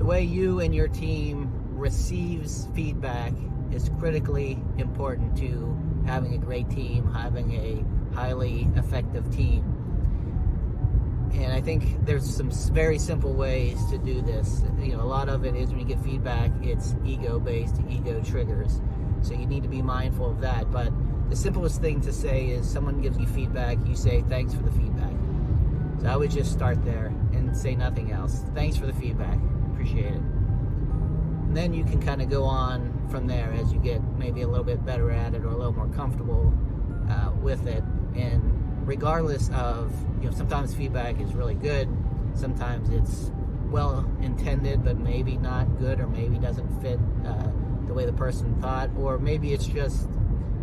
the way you and your team receives feedback is critically important to having a great team, having a highly effective team. And I think there's some very simple ways to do this. A lot of it is when you get feedback, it's ego-based, ego triggers. So you need to be mindful of that. But the simplest thing to say is someone gives you feedback, you say thanks for the feedback. So I would just start there and say nothing else. Thanks for the feedback. Appreciate it. And then you can kind of go on from there as you get maybe a little bit better at it or a little more comfortable with it. And regardless of, sometimes feedback is really good, sometimes it's well intended but maybe not good, or maybe doesn't fit the way the person thought, or maybe it's just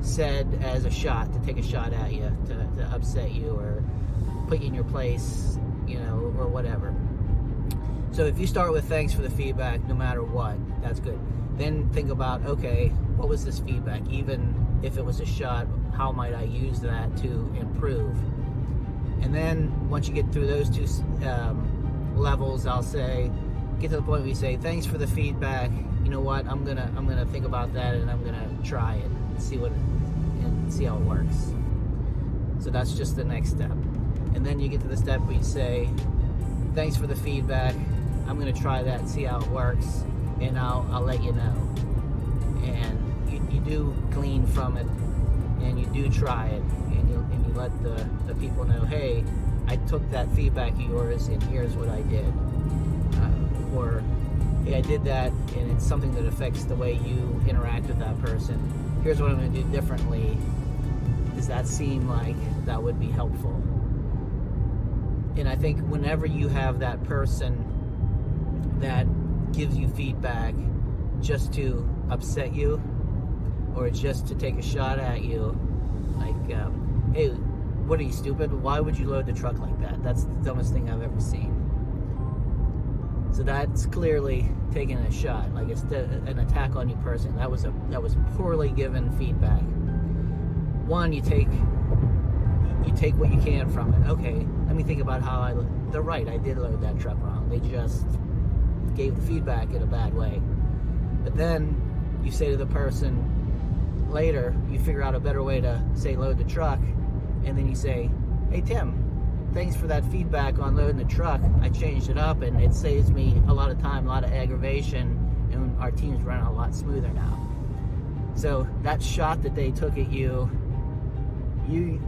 said as a shot, to take a shot at you, to upset you or put you in your place, or whatever. So if you start with thanks for the feedback, no matter what, that's good. Then think about, okay, what was this feedback? Even if it was a shot, how might I use that to improve? And then once you get through those two levels, I'll say, get to the point where you say, thanks for the feedback. You know what? I'm gonna think about that, and I'm gonna try it and see how it works. So that's just the next step. And then you get to the step where you say, thanks for the feedback. I'm gonna try that and see how it works, and I'll let you know. And you do glean from it, and you do try it, and you let the people know, hey, I took that feedback of yours, and here's what I did. Or, hey, I did that, and it's something that affects the way you interact with that person. Here's what I'm going to do differently. Does that seem like that would be helpful? And I think whenever you have that person that gives you feedback just to upset you, or just to take a shot at you, like, hey, what are you, stupid? Why would you load the truck like that? That's the dumbest thing I've ever seen. So that's clearly taking a shot, like it's an attack on you personally. That was poorly given feedback. One, you take what you can from it. Okay, let me think about how they're right, I did load that truck wrong. They just gave the feedback in a bad way. But then you say to the person later, you figure out a better way to say load the truck, and then you say, hey Tim, thanks for that feedback on loading the truck. I changed it up, and it saves me a lot of time, a lot of aggravation, and our team's running a lot smoother now. So that shot that they took at you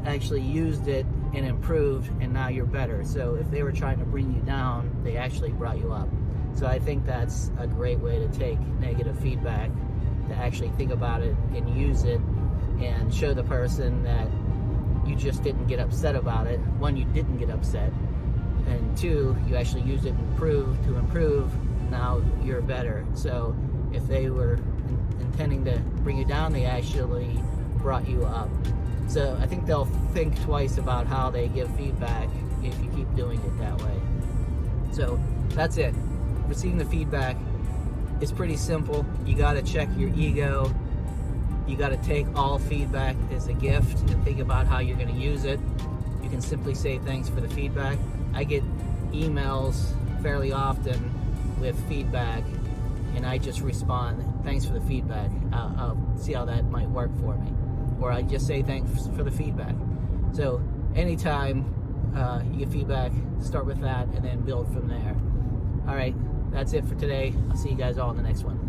actually used it and improved, and now you're better. So if they were trying to bring you down, they actually brought you up. So I think that's a great way to take negative feedback, to actually think about it and use it, and show the person that you just didn't get upset about it. One, you didn't get upset, and two, you actually used it to improve. Now you're better. So if they were intending to bring you down, they actually brought you up. So I think they'll think twice about how they give feedback if you keep doing it that way. So that's it. Receiving the feedback is pretty simple. You got to check your ego. You got to take all feedback as a gift and think about how you're going to use it. You can simply say thanks for the feedback. I get emails fairly often with feedback, and I just respond, thanks for the feedback. I'll see how that might work for me. Or I just say thanks for the feedback. So anytime you get feedback, start with that and then build from there. All right, that's it for today. I'll see you guys all in the next one.